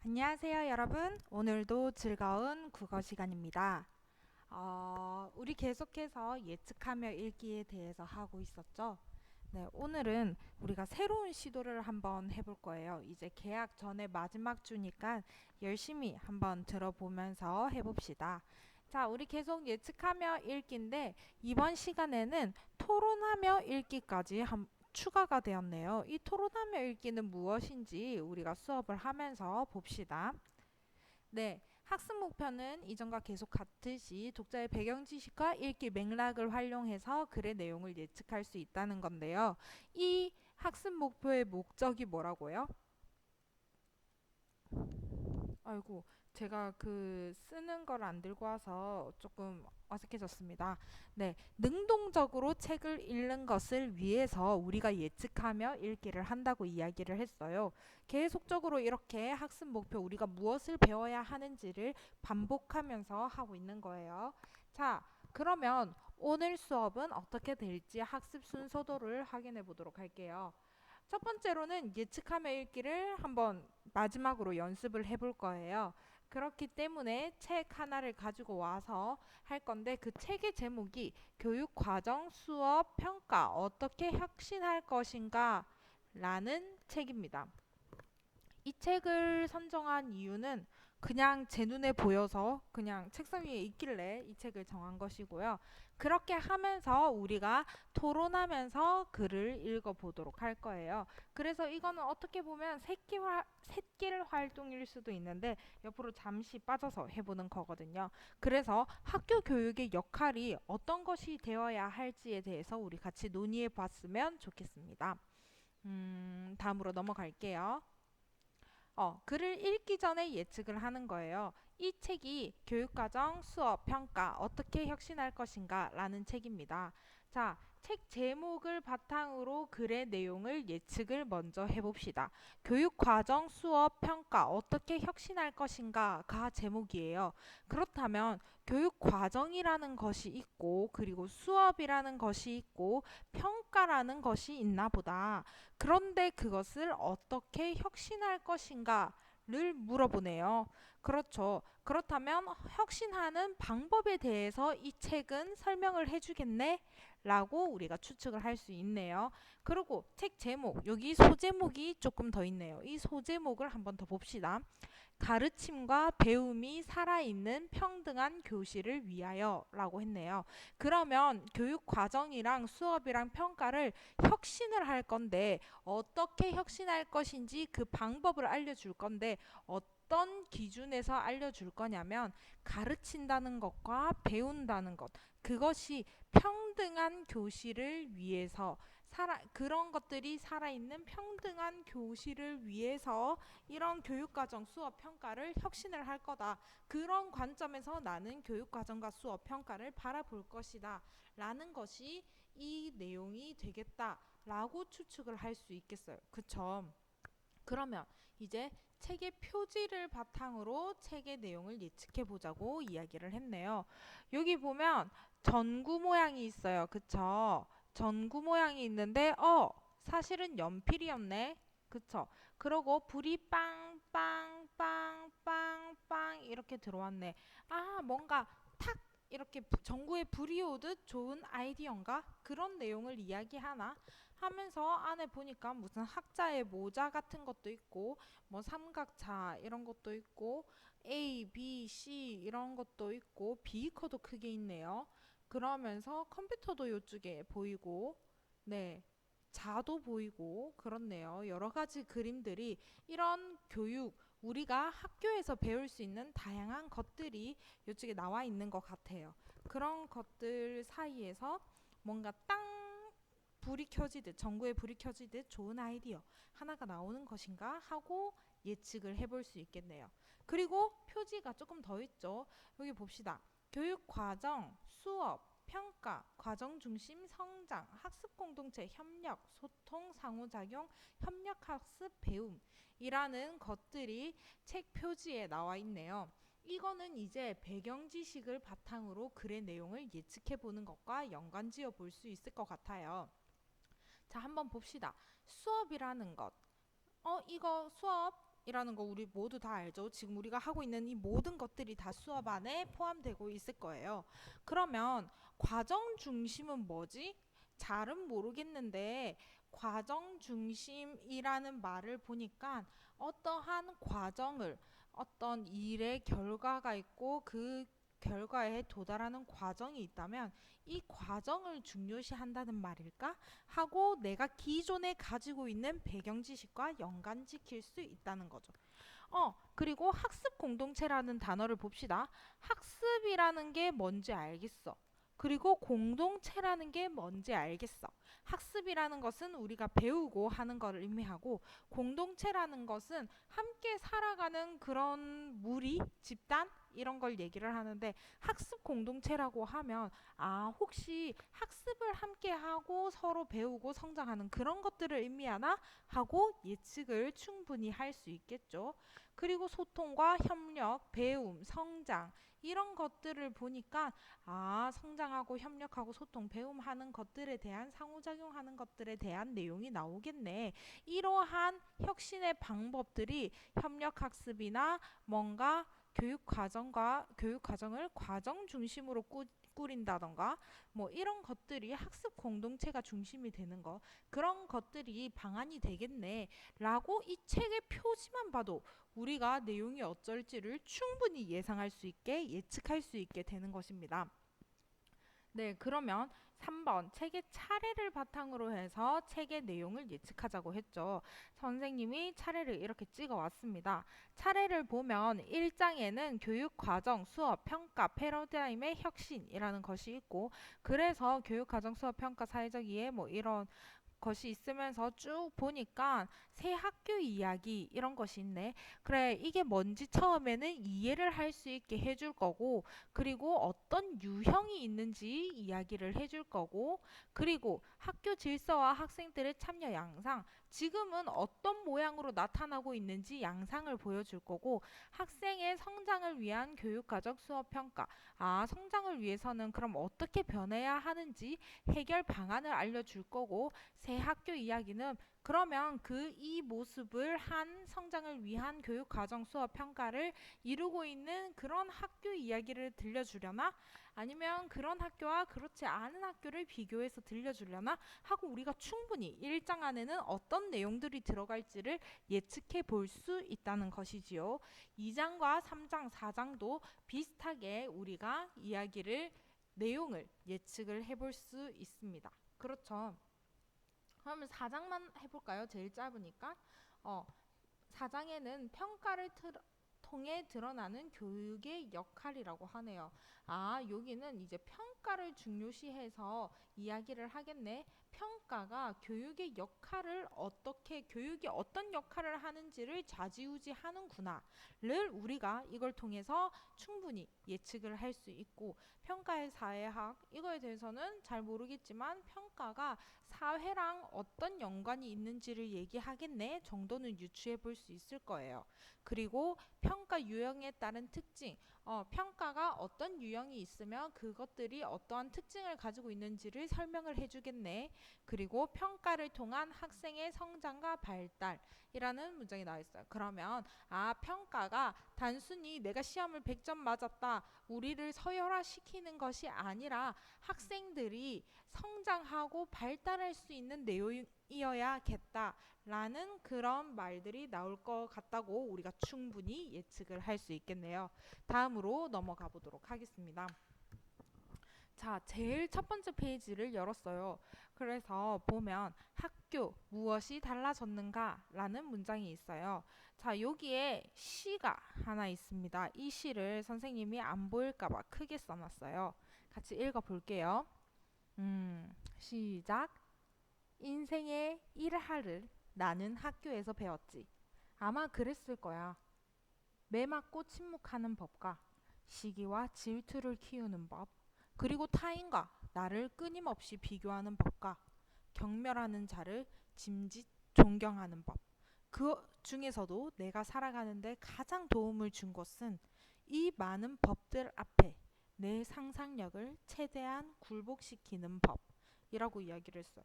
안녕하세요, 여러분. 오늘도 즐거운 국어 시간입니다. 우리 계속해서 예측하며 읽기에 대해서 하고 있었죠. 네, 오늘은 우리가 새로운 시도를 한번 해볼 거예요. 이제 개학 전에 마지막 주니까 열심히 한번 들어보면서 해봅시다. 자, 우리 계속 예측하며 읽기인데 이번 시간에는 토론하며 읽기까지 추가가 되었네요. 이 토론하며 읽기는 무엇인지 우리가 수업을 하면서 봅시다. 네, 학습 목표는 이전과 계속 같듯이 독자의 배경 지식과 읽기 맥락을 활용해서 글의 내용을 예측할 수 있다는 건데요. 이 학습 목표의 목적이 뭐라고요? 아이고, 제가 쓰는 걸 안 들고 와서 조금 어색해졌습니다. 네, 능동적으로 책을 읽는 것을 위해서 우리가 예측하며 읽기를 한다고 이야기를 했어요. 계속적으로 이렇게 학습 목표, 우리가 무엇을 배워야 하는지를 반복하면서 하고 있는 거예요. 자, 그러면 오늘 수업은 어떻게 될지 학습 순서도를 확인해 보도록 할게요. 첫 번째로는 예측하며 읽기를 한번 마지막으로 연습을 해볼 거예요. 그렇기 때문에 책 하나를 가지고 와서 할 건데 그 책의 제목이 교육과정 수업 평가 어떻게 혁신할 것인가 라는 책입니다. 이 책을 선정한 이유는 그냥 제 눈에 보여서 그냥 책상 위에 있길래 이 책을 정한 것이고요. 그렇게 하면서 우리가 토론하면서 글을 읽어보도록 할 거예요. 그래서 이거는 어떻게 보면 새길 활동일 수도 있는데 옆으로 잠시 빠져서 해보는 거거든요. 그래서 학교 교육의 역할이 어떤 것이 되어야 할지에 대해서 우리 같이 논의해 봤으면 좋겠습니다. 다음으로 넘어갈게요. 글을 읽기 전에 예측을 하는 거예요. 이 책이 교육과정, 수업, 평가 어떻게 혁신할 것인가 라는 책입니다. 자, 책 제목을 바탕으로 글의 내용을 예측을 먼저 해봅시다. 교육과정, 수업, 평가 어떻게 혁신할 것인가가 제목이에요. 그렇다면 교육과정이라는 것이 있고 그리고 수업이라는 것이 있고 평가라는 것이 있나 보다. 그런데 그것을 어떻게 혁신할 것인가 를 물어보네요. 그렇죠. 그렇다면 혁신하는 방법에 대해서 이 책은 설명을 해주겠네? 라고 우리가 추측을 할 수 있네요. 그리고 책 제목, 여기 소제목이 조금 더 있네요. 이 소제목을 한번 더 봅시다. 가르침과 배움이 살아있는 평등한 교실을 위하여 라고 했네요. 그러면 교육 과정이랑 수업이랑 평가를 혁신을 할 건데 어떻게 혁신할 것인지 그 방법을 알려줄 건데 어떤 기준에서 알려줄 거냐면 가르친다는 것과 배운다는 것 그것이 평등한 교실을 위해서 그런 것들이 살아있는 평등한 교실을 위해서 이런 교육과정 수업 평가를 혁신을 할 거다. 그런 관점에서 나는 교육과정과 수업 평가를 바라볼 것이다. 라는 것이 이 내용이 되겠다. 라고 추측을 할 수 있겠어요. 그쵸? 그러면 이제 책의 표지를 바탕으로 책의 내용을 예측해 보자고 이야기를 했네요. 여기 보면 전구 모양이 있어요. 그쵸? 전구 모양이 있는데 사실은 연필이었네. 그쵸? 그러고 불이 빵빵빵빵빵 이렇게 들어왔네. 뭔가 탁 이렇게 전구에 불이 오듯 좋은 아이디어인가? 그런 내용을 이야기하나? 하면서 안에 보니까 무슨 학자의 모자 같은 것도 있고 뭐 삼각자 이런 것도 있고 A, B, C 이런 것도 있고 비커도 크게 있네요. 그러면서 컴퓨터도 이쪽에 보이고 네. 자도 보이고 그렇네요. 여러 가지 그림들이 이런 교육 우리가 학교에서 배울 수 있는 다양한 것들이 이쪽에 나와 있는 것 같아요. 그런 것들 사이에서 뭔가 땅 불이 켜지듯 전구에 불이 켜지듯 좋은 아이디어 하나가 나오는 것인가 하고 예측을 해볼 수 있겠네요. 그리고 표지가 조금 더 있죠. 여기 봅시다. 교육 과정, 수업, 평가, 과정 중심 성장, 학습 공동체, 협력, 소통, 상호작용, 협력 학습, 배움 이라는 것들이 책 표지에 나와 있네요. 이거는 이제 배경 지식을 바탕으로 글의 내용을 예측해 보는 것과 연관지어 볼 수 있을 것 같아요. 자, 한번 봅시다. 수업이라는 것. 이거 수업 과정이라는 거 우리 모두 다 알죠? 지금 우리가 하고 있는 이 모든 것들이 다 수업 안에 포함되고 있을 거예요. 그러면 과정 중심은 뭐지? 잘은 모르겠는데 과정 중심이라는 말을 보니까 어떠한 과정을 어떤 일의 결과가 있고 그 결과에 도달하는 과정이 있다면 이 과정을 중요시한다는 말일까? 하고 내가 기존에 가지고 있는 배경 지식과 연관지킬 수 있다는 거죠. 그리고 학습 공동체라는 단어를 봅시다. 학습이라는 게 뭔지 알겠어. 그리고 공동체라는 게 뭔지 알겠어. 학습이라는 것은 우리가 배우고 하는 것을 의미하고 공동체라는 것은 함께 살아가는 그런 무리, 집단 이런 걸 얘기를 하는데 학습 공동체라고 하면 혹시 학습을 함께 하고 서로 배우고 성장하는 그런 것들을 의미하나 하고 예측을 충분히 할 수 있겠죠. 그리고 소통과 협력, 배움, 성장 이런 것들을 보니까 성장하고 협력하고 소통, 배움하는 것들에 대한 상호작용하는 것들에 대한 내용이 나오겠네. 이러한 혁신의 방법들이 협력학습이나 뭔가 교육 과정을 과정 중심으로 꾸린다던가 뭐 이런 것들이 학습 공동체가 중심이 되는 거 그런 것들이 방안이 되겠네 라고 이 책의 표지만 봐도 우리가 내용이 어쩔지를 충분히 예상할 수 있게 예측할 수 있게 되는 것입니다. 네, 그러면 3번 책의 차례를 바탕으로 해서 책의 내용을 예측하자고 했죠. 선생님이 차례를 이렇게 찍어 왔습니다. 차례를 보면 1장에는 교육 과정, 수업, 평가, 패러다임의 혁신이라는 것이 있고 그래서 교육 과정, 수업, 평가, 사회적 이해 뭐 이런 것이 있으면서 쭉 보니까 새 학교 이야기 이런 것이 있네. 그래, 이게 뭔지 처음에는 이해를 할 수 있게 해줄 거고, 그리고 어떤 유형이 있는지 이야기를 해줄 거고, 그리고 학교 질서와 학생들의 참여 양상, 지금은 어떤 모양으로 나타나고 있는지 양상을 보여줄 거고, 학생의 성장을 위한 교육과정 수업 평가, 성장을 위해서는 그럼 어떻게 변해야 하는지 해결 방안을 알려줄 거고, 새 학교 이야기는 그러면 이 모습을 한 성장을 위한 교육 과정 수업 평가를 이루고 있는 그런 학교 이야기를 들려주려나 아니면 그런 학교와 그렇지 않은 학교를 비교해서 들려주려나 하고 우리가 충분히 1장 안에는 어떤 내용들이 들어갈지를 예측해 볼 수 있다는 것이지요. 2장과 3장, 4장도 비슷하게 우리가 내용을 예측을 해볼 수 있습니다. 그렇죠. 그러면 4장만 해볼까요? 제일 짧으니까. 4장에는 평가를 통해 드러나는 교육의 역할이라고 하네요. 여기는 이제 평가를 중요시해서 이야기를 하겠네. 평가가 교육이 어떤 역할을 하는지를 좌지우지하는구나를 우리가 이걸 통해서 충분히 예측을 할 수 있고 평가의 사회학 이거에 대해서는 잘 모르겠지만 평가가 사회랑 어떤 연관이 있는지를 얘기하겠네 정도는 유추해 볼 수 있을 거예요. 그리고 평가 유형에 따른 특징, 평가가 어떤 유형이 있으면 그것들이 어떠한 특징을 가지고 있는지를 설명을 해주겠네. 그리고 평가를 통한 학생의 성장과 발달이라는 문장이 나와 있어요. 그러면 평가가 단순히 내가 시험을 100점 맞았다, 우리를 서열화시키는 것이 아니라 학생들이 성장하고 발달할 수 있는 내용이어야겠다라는 그런 말들이 나올 것 같다고 우리가 충분히 예측을 할 수 있겠네요. 다음으로 넘어가 보도록 하겠습니다. 자, 제일 첫 번째 페이지를 열었어요. 그래서 보면 학교 무엇이 달라졌는가 라는 문장이 있어요. 자, 여기에 시가 하나 있습니다. 이 시를 선생님이 안 보일까봐 크게 써놨어요. 같이 읽어볼게요. 시작. 인생의 일할을 나는 학교에서 배웠지. 아마 그랬을 거야. 매 맞고 침묵하는 법과 시기와 질투를 키우는 법, 그리고 타인과 나를 끊임없이 비교하는 법과 경멸하는 자를 짐짓 존경하는 법. 그 중에서도 내가 살아가는데 가장 도움을 준 것은 이 많은 법들 앞에 내 상상력을 최대한 굴복시키는 법이라고 이야기를 했어요.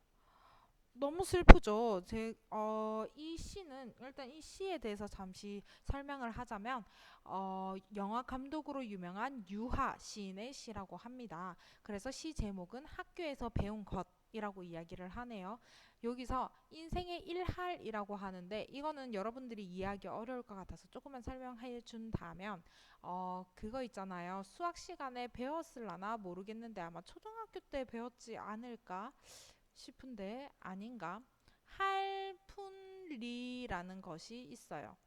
너무 슬프죠. 이 시는 일단 이 시에 대해서 잠시 설명을 하자면 영화 감독으로 유명한 유하 시인의 시라고 합니다. 그래서 시 제목은 학교에서 배운 것이라고 이야기를 하네요. 여기서 인생의 일할이라고 하는데 이거는 여러분들이 이해하기 어려울 것 같아서 조금만 설명해 준다면 그거 있잖아요. 수학 시간에 배웠을라나 모르겠는데 아마 초등학교 때 배웠지 않을까 싶은데 아닌가? 할푼리라는 것이 있어요.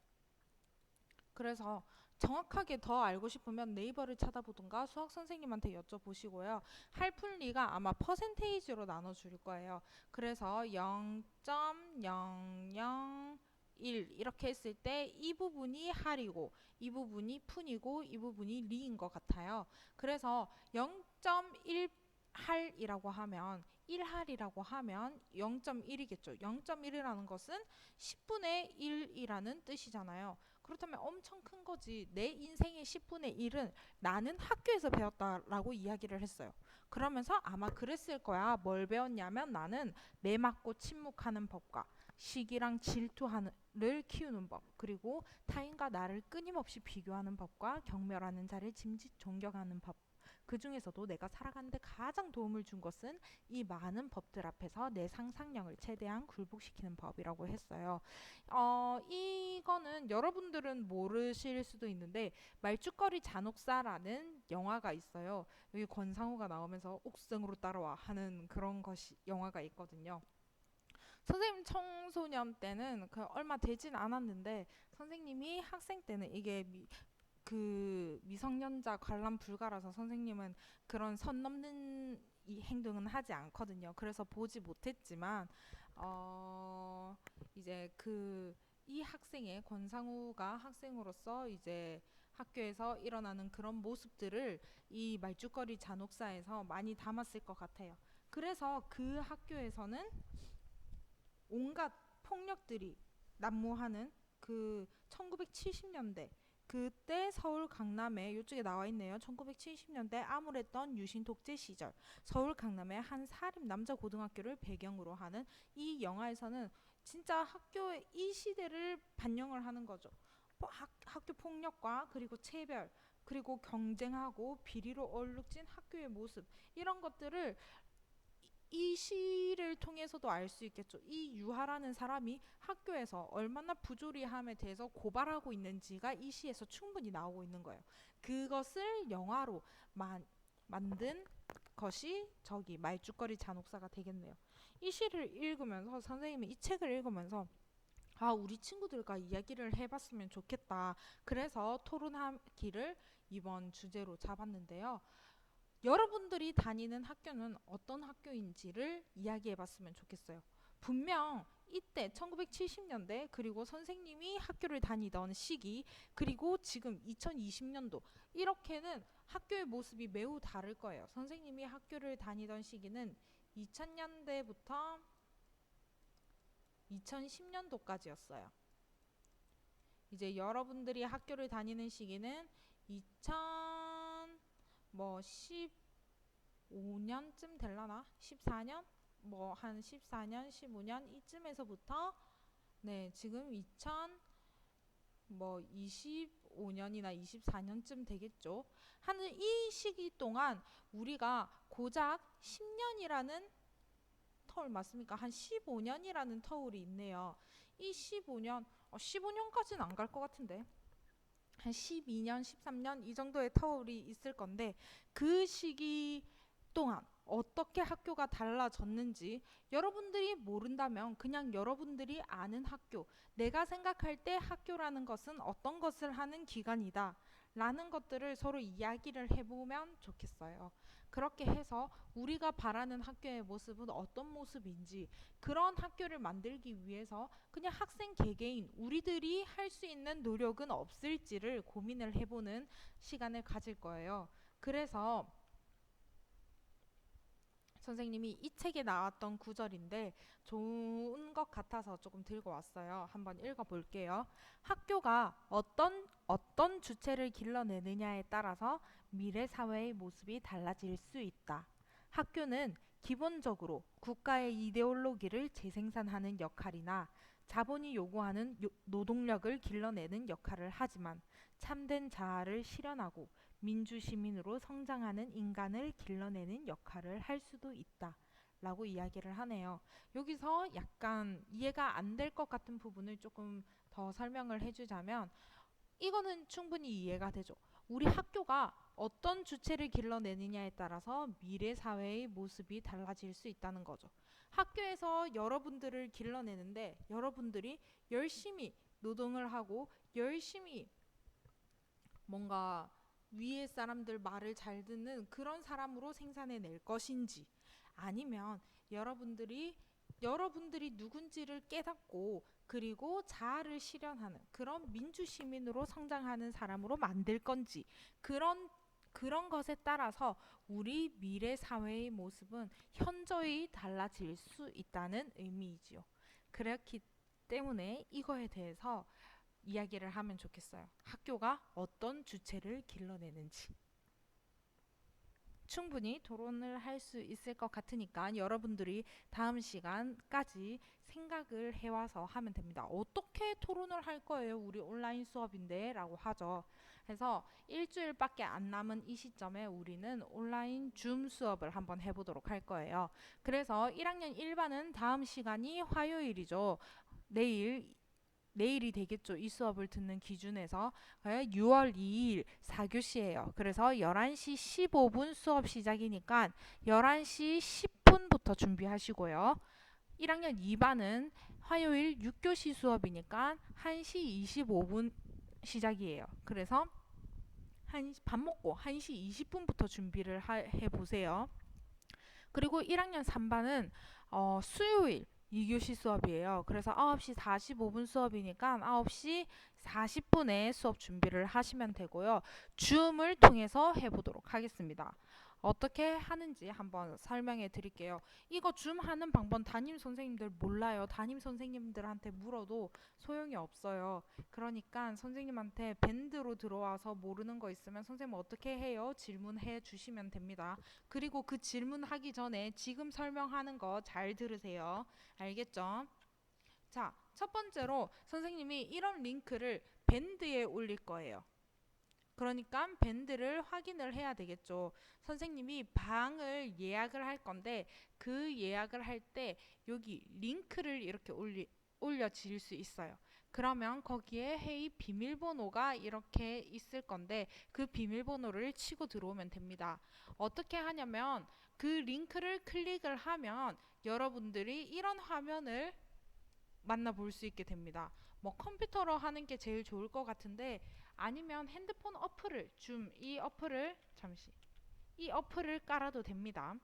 그래서 정확하게 더 알고 싶으면 네이버를 찾아보든가 수학 선생님한테 여쭤보시고요. 할푼리가 아마 퍼센테이지로 나눠줄 거예요. 그래서 0.001 이렇게 했을 때 이 부분이 할이고 이 부분이 푼이고 이 부분이 리인 것 같아요. 그래서 0.1 할이라고 하면 1할이라고 하면 0.1이겠죠. 0.1이라는 것은 10분의 1이라는 뜻이잖아요. 그렇다면 엄청 큰 거지. 내 인생의 10분의 1은 나는 학교에서 배웠다라고 이야기를 했어요. 그러면서 아마 그랬을 거야. 뭘 배웠냐면 나는 매 맞고 침묵하는 법과 시기랑 질투를 키우는 법, 그리고 타인과 나를 끊임없이 비교하는 법과 경멸하는 자를 짐짓 존경하는 법. 그 중에서도 내가 살아가는데 가장 도움을 준 것은 이 많은 법들 앞에서 내 상상력을 최대한 굴복시키는 법이라고 했어요. 이거는 여러분들은 모르실 수도 있는데 말죽거리 잔혹사라는 영화가 있어요. 여기 권상우가 나오면서 옥성으로 따라와 하는 그런 것이 영화가 있거든요. 선생님 청소년 때는 그 얼마 되진 않았는데 선생님이 학생 때는 이게 그 미성년자 관람 불가라서 선생님은 그런 선 넘는 이 행동은 하지 않거든요. 그래서 보지 못했지만 어 이제 그 이 학생의 권상우가 학생으로서 이제 학교에서 일어나는 그런 모습들을 이 말죽거리 잔혹사에서 많이 담았을 것 같아요. 그래서 그 학교에서는 온갖 폭력들이 난무하는 그 1970년대 그때 서울 강남에 이쪽에 나와 있네요. 1970년대 암울했던 유신 독재 시절 서울 강남의 한 사립 남자 고등학교를 배경으로 하는 이 영화에서는 진짜 학교의 이 시대를 반영을 하는 거죠. 학교 폭력과 그리고 체별 그리고 경쟁하고 비리로 얼룩진 학교의 모습 이런 것들을 이 시를 통해서도 알 수 있겠죠. 이 유하라는 사람이 학교에서 얼마나 부조리함에 대해서 고발하고 있는지가 이 시에서 충분히 나오고 있는 거예요. 그것을 영화로 만든 것이 저기 말죽거리 잔혹사가 되겠네요. 이 시를 읽으면서 선생님이 이 책을 읽으면서 아, 우리 친구들과 이야기를 해봤으면 좋겠다. 그래서 토론하기를 이번 주제로 잡았는데요. 여러분들이 다니는 학교는 어떤 학교인지를 이야기해봤으면 좋겠어요. 분명 이때 1970년대 그리고 선생님이 학교를 다니던 시기 그리고 지금 2020년도 이렇게는 학교의 모습이 매우 다를 거예요. 선생님이 학교를 다니던 시기는 2000년대부터 2010년도까지였어요. 이제 여러분들이 학교를 다니는 시기는 2000 뭐 15년쯤 될라나? 14년? 뭐 한 14년, 15년 이쯤에서부터 네, 지금 2000 뭐 25년이나 24년쯤 되겠죠. 하는 이 시기 동안 우리가 고작 10년이라는 터울 맞습니까? 한 15년이라는 터울이 있네요. 이 15년, 15년까지는 안 갈 것 같은데. 한 12년, 13년 이 정도의 터울이 있을 건데 그 시기 동안 어떻게 학교가 달라졌는지 여러분들이 모른다면 그냥 여러분들이 아는 학교, 내가 생각할 때 학교라는 것은 어떤 것을 하는 기관이다 라는 것들을 서로 이야기를 해보면 좋겠어요. 그렇게 해서 우리가 바라는 학교의 모습은 어떤 모습인지 그런 학교를 만들기 위해서 그냥 학생 개개인 우리들이 할 수 있는 노력은 없을지를 고민을 해보는 시간을 가질 거예요. 그래서 선생님이 이 책에 나왔던 구절인데 좋은 것 같아서 조금 들고 왔어요. 한번 읽어볼게요. 학교가 어떤 주체를 길러내느냐에 따라서 미래 사회의 모습이 달라질 수 있다. 학교는 기본적으로 국가의 이데올로기를 재생산하는 역할이나 자본이 요구하는 노동력을 길러내는 역할을 하지만 참된 자아를 실현하고 민주시민으로 성장하는 인간을 길러내는 역할을 할 수도 있다. 라고 이야기를 하네요. 여기서 약간 이해가 안 될 것 같은 부분을 조금 더 설명을 해주자면 이거는 충분히 이해가 되죠. 우리 학교가 어떤 주체를 길러내느냐에 따라서 미래 사회의 모습이 달라질 수 있다는 거죠. 학교에서 여러분들을 길러내는데 여러분들이 열심히 노동을 하고 열심히 뭔가 위에 사람들 말을 잘 듣는 그런 사람으로 생산해낼 것인지 아니면 여러분들이 누군지를 깨닫고 그리고 자아를 실현하는 그런 민주시민으로 성장하는 사람으로 만들 건지 그런 것에 따라서 우리 미래 사회의 모습은 현저히 달라질 수 있다는 의미이지요. 그렇기 때문에 이거에 대해서 이야기를 하면 좋겠어요. 학교가 어떤 주체를 길러내는지. 충분히 토론을 할 수 있을 것 같으니까 여러분들이 다음 시간까지 생각을 해와서 하면 됩니다. 어떻게 토론을 할 거예요? 우리 온라인 수업인데 라고 하죠. 그래서 일주일밖에 안 남은 이 시점에 우리는 온라인 줌 수업을 한번 해보도록 할 거예요. 그래서 1학년 1반은 다음 시간이 화요일이죠. 내일이 되겠죠. 이 수업을 듣는 기준에서 6월 2일 4교시예요. 그래서 11시 15분 수업 시작이니까 11시 10분부터 준비하시고요. 1학년 2반은 화요일 6교시 수업이니까 1시 25분 시작이에요. 그래서 밥 먹고 1시 20분부터 준비를 해보세요. 그리고 1학년 3반은 수요일 2교시 수업이에요. 그래서 9시 45분 수업이니까 9시 40분에 수업 준비를 하시면 되고요. 줌을 통해서 해보도록 하겠습니다. 어떻게 하는지 한번 설명해 드릴게요. 이거 줌 하는 방법 담임 선생님들 몰라요. 담임 선생님들한테 물어도 소용이 없어요. 그러니까 선생님한테 밴드로 들어와서 모르는 거 있으면 선생님 어떻게 해요? 질문해 주시면 됩니다. 그리고 그 질문하기 전에 지금 설명하는 거 잘 들으세요. 알겠죠? 자, 첫 번째로 선생님이 이런 링크를 밴드에 올릴 거예요. 그러니까 밴드를 확인을 해야 되겠죠. 선생님이 방을 예약을 할 건데 그 예약을 할 때 여기 링크를 이렇게 올려질 수 있어요. 그러면 거기에 회의 비밀번호가 이렇게 있을 건데 그 비밀번호를 치고 들어오면 됩니다. 어떻게 하냐면 그 링크를 클릭을 하면 여러분들이 이런 화면을 만나볼 수 있게 됩니다. 뭐 컴퓨터로 하는 게 제일 좋을 것 같은데 아니면 핸드폰 어플을 이 어플을 깔아도 됩니다.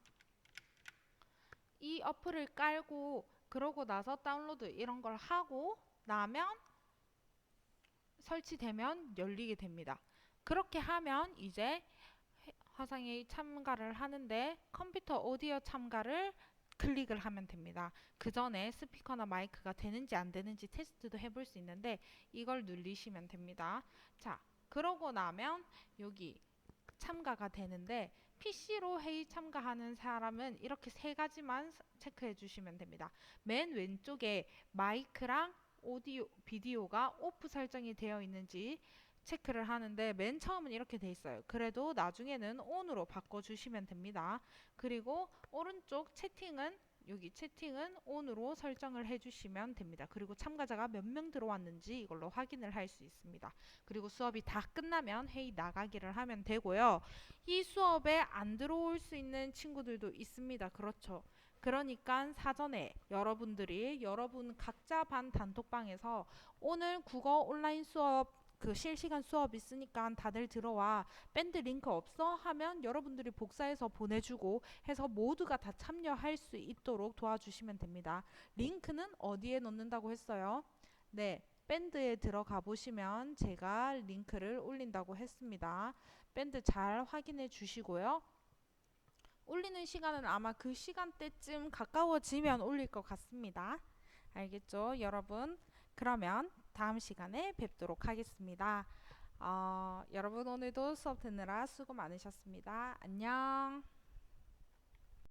이 어플을 깔고 그러고 나서 다운로드 이런 걸 하고 나면 설치되면 열리게 됩니다. 그렇게 하면 이제 화상회의 참가를 하는데 컴퓨터 오디오 참가를 클릭을 하면 됩니다. 그 전에 스피커나 마이크가 되는지 안 되는지 테스트도 해볼 수 있는데 이걸 누르시면 됩니다. 자, 그러고 나면 여기 참가가 되는데 PC로 회의 참가하는 사람은 이렇게 세 가지만 체크해 주시면 됩니다. 맨 왼쪽에 마이크랑 오디오, 비디오가 오프 설정이 되어 있는지 체크를 하는데 맨 처음은 이렇게 돼 있어요. 그래도 나중에는 ON으로 바꿔주시면 됩니다. 그리고 오른쪽 여기 채팅은 ON으로 설정을 해주시면 됩니다. 그리고 참가자가 몇 명 들어왔는지 이걸로 확인을 할 수 있습니다. 그리고 수업이 다 끝나면 회의 나가기를 하면 되고요. 이 수업에 안 들어올 수 있는 친구들도 있습니다. 그렇죠. 그러니까 사전에 여러분 각자 반 단톡방에서 오늘 국어 온라인 수업 그 실시간 수업 있으니까 다들 들어와. 밴드 링크 없어? 하면 여러분들이 복사해서 보내주고 해서 모두가 다 참여할 수 있도록 도와주시면 됩니다. 링크는 어디에 넣는다고 했어요? 네, 밴드에 들어가 보시면 제가 링크를 올린다고 했습니다. 밴드 잘 확인해 주시고요. 올리는 시간은 아마 그 시간대쯤 가까워지면 올릴 것 같습니다. 알겠죠, 여러분? 그러면 다음 시간에 뵙도록 하겠습니다. 여러분 오늘도 수업 듣느라 수고 많으셨습니다. 안녕.